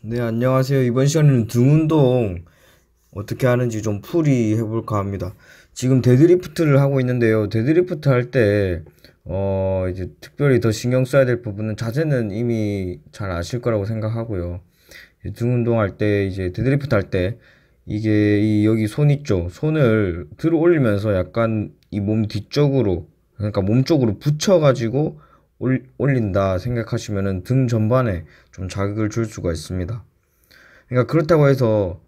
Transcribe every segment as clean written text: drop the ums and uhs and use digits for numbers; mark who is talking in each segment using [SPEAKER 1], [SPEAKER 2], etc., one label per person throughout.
[SPEAKER 1] 네, 안녕하세요. 이번 시간에는 등 운동 어떻게 하는지 좀 풀이해 볼까 합니다. 지금 데드리프트를 하고 있는데요. 데드리프트 할 때, 이제 특별히 더 신경 써야 될 부분은 자세는 이미 잘 아실 거라고 생각하고요. 등 운동할 때, 이제 데드리프트 할 때, 이게 여기 손 있죠? 손을 들어 올리면서 약간 이 몸 뒤쪽으로, 그러니까 몸 쪽으로 붙여가지고 올린다 생각하시면은 등 전반에 좀 자극을 줄 수가 있습니다. 그러니까 그렇다고 해서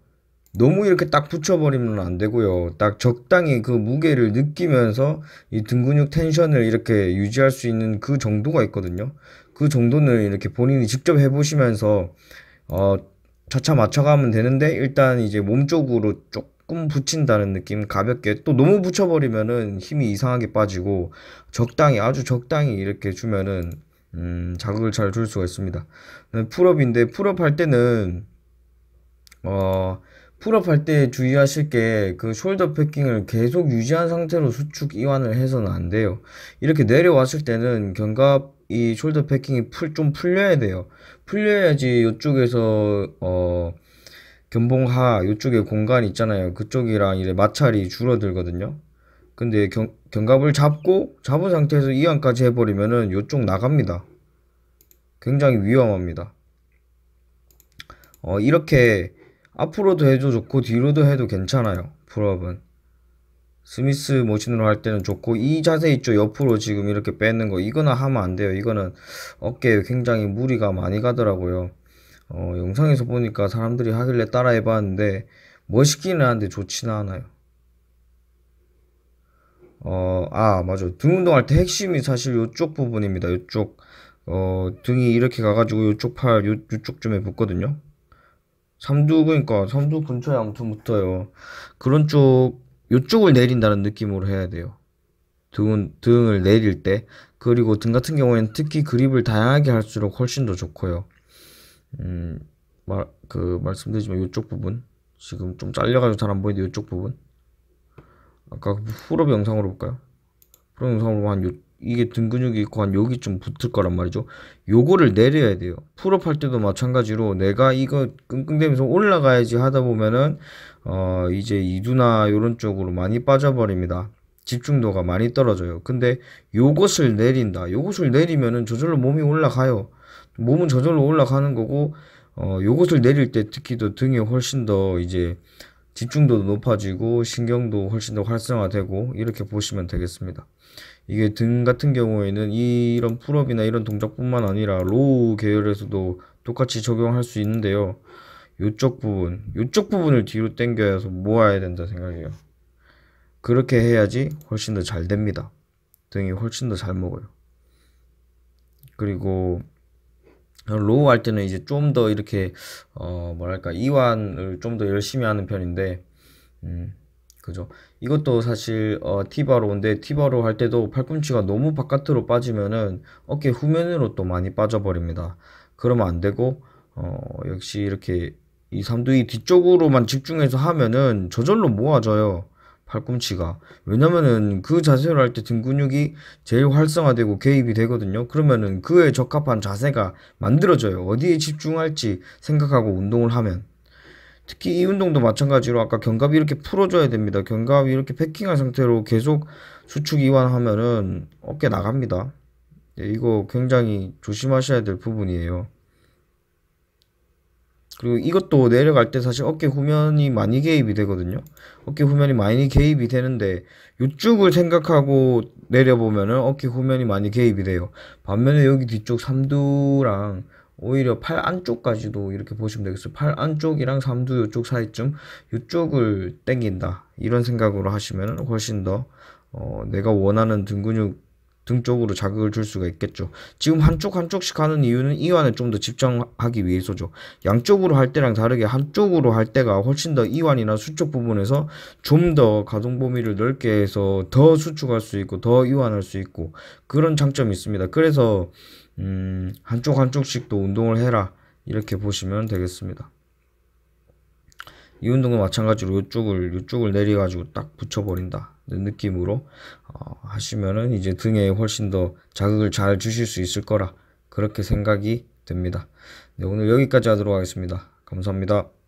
[SPEAKER 1] 너무 이렇게 딱 붙여버리면 안 되고요. 딱 적당히 그 무게를 느끼면서 이 등 근육 텐션을 이렇게 유지할 수 있는 그 정도가 있거든요. 그 정도는 이렇게 본인이 직접 해보시면서 어 차차 맞춰가면 되는데, 일단 이제 몸 쪽으로 조금 붙인다는 느낌, 가볍게. 또 너무 붙여버리면은 힘이 이상하게 빠지고, 적당히, 아주 적당히 이렇게 주면은 자극을 잘 줄 수가 있습니다. 풀업인데, 풀업 할 때는 어, 풀업 할 때 주의하실 게, 그 숄더 패킹을 계속 유지한 상태로 수축 이완을 해서는 안 돼요. 이렇게 내려왔을 때는 견갑 이 숄더 패킹이 좀 풀려야 돼요. 풀려야지 이쪽에서 견봉하 이쪽에 공간 있잖아요. 그쪽이랑 이제 마찰이 줄어들거든요. 근데 견갑을 잡은 상태에서 이완까지 해버리면은 이쪽 나갑니다. 굉장히 위험합니다. 이렇게 앞으로도 해도 좋고 뒤로도 해도 괜찮아요. 풀업은 스미스 모션으로 할 때는 좋고, 이 자세 있죠? 옆으로 지금 이렇게 빼는 거, 이거는 하면 안 돼요. 이거는 어깨에 굉장히 무리가 많이 가더라고요. 영상에서 보니까 사람들이 하길래 따라 해봤는데 멋있기는 한데 좋지는 않아요. 맞아. 등 운동할 때 핵심이 사실 요쪽 부분입니다. 요쪽. 등이 이렇게 가가지고 요쪽 팔, 요쪽쯤에 붙거든요. 삼두, 그러니까 삼두 근처에 아무튼 붙어요. 그런 요쪽을 내린다는 느낌으로 해야 돼요. 등을 내릴 때. 그리고 등 같은 경우에는 특히 그립을 다양하게 할수록 훨씬 더 좋고요. 음, 말씀드리지만 요쪽 부분. 지금 좀 잘려가지고 잘 안 보이는데 요쪽 부분. 아까 풀업 영상으로 볼까요? 풀업 영상으로 이게 등 근육이 있고 한 여기쯤 붙을 거란 말이죠. 요거를 내려야 돼요. 풀업 할 때도 마찬가지로 내가 이거 끙끙대면서 올라가야지 하다 보면은 이제 이두나 요런 쪽으로 많이 빠져버립니다. 집중도가 많이 떨어져요. 근데 요것을 내린다. 요것을 내리면은 저절로 몸이 올라가요. 몸은 저절로 올라가는 거고, 요것을 내릴 때 특히 더 등이 훨씬 더 이제 집중도도 높아지고 신경도 훨씬 더 활성화되고, 이렇게 보시면 되겠습니다. 이게 등 같은 경우에는 이런 풀업이나 이런 동작뿐만 아니라 로우 계열에서도 똑같이 적용할 수 있는데요. 요쪽 부분을 뒤로 당겨서 모아야 된다 생각해요. 그렇게 해야지 훨씬 더 잘 됩니다. 등이 훨씬 더 잘 먹어요. 그리고 로우 할 때는 이제 좀 더 이렇게 뭐랄까, 이완을 좀 더 열심히 하는 편인데, 그죠. 이것도 사실 티바로인데, 티바로 할 때도 팔꿈치가 너무 바깥으로 빠지면은 어깨 후면으로 또 많이 빠져버립니다. 그러면 안 되고, 역시 이렇게 이 삼두이 뒤쪽으로만 집중해서 하면은 저절로 모아져요. 팔꿈치가. 왜냐면은 그 자세로 할 때 등 근육이 제일 활성화되고 개입이 되거든요. 그러면은 그에 적합한 자세가 만들어져요. 어디에 집중할지 생각하고 운동을 하면. 특히 이 운동도 마찬가지로 아까 견갑이 이렇게 풀어줘야 됩니다. 견갑이 이렇게 패킹한 상태로 계속 수축 이완하면은 어깨 나갑니다. 예, 이거 굉장히 조심하셔야 될 부분이에요. 그리고 이것도 내려갈 때 사실 어깨 후면이 많이 개입이 되거든요. 어깨 후면이 많이 개입이 되는데, 이쪽을 생각하고 내려보면은 어깨 후면이 많이 개입이 돼요. 반면에 여기 뒤쪽 삼두랑 오히려 팔 안쪽까지도 이렇게 보시면 되겠어요. 팔 안쪽이랑 삼두 이쪽 사이쯤, 이쪽을 당긴다, 이런 생각으로 하시면 훨씬 더 내가 원하는 등 근육, 등 쪽으로 자극을 줄 수가 있겠죠. 지금 한쪽씩 하는 이유는 이완에 좀 더 집중하기 위해서죠. 양쪽으로 할 때랑 다르게 한쪽으로 할 때가 훨씬 더 이완이나 수축 부분에서 좀 더 가동 범위를 넓게 해서 더 수축할 수 있고 더 이완할 수 있고, 그런 장점이 있습니다. 그래서 한쪽씩 또 운동을 해라, 이렇게 보시면 되겠습니다. 이 운동도 마찬가지로 요쪽을 내려가지고 딱 붙여버린다 느낌으로 하시면은 이제 등에 훨씬 더 자극을 잘 주실 수 있을 거라, 그렇게 생각이 됩니다. 됩니다. 네, 오늘 여기까지 하도록 하겠습니다. 감사합니다.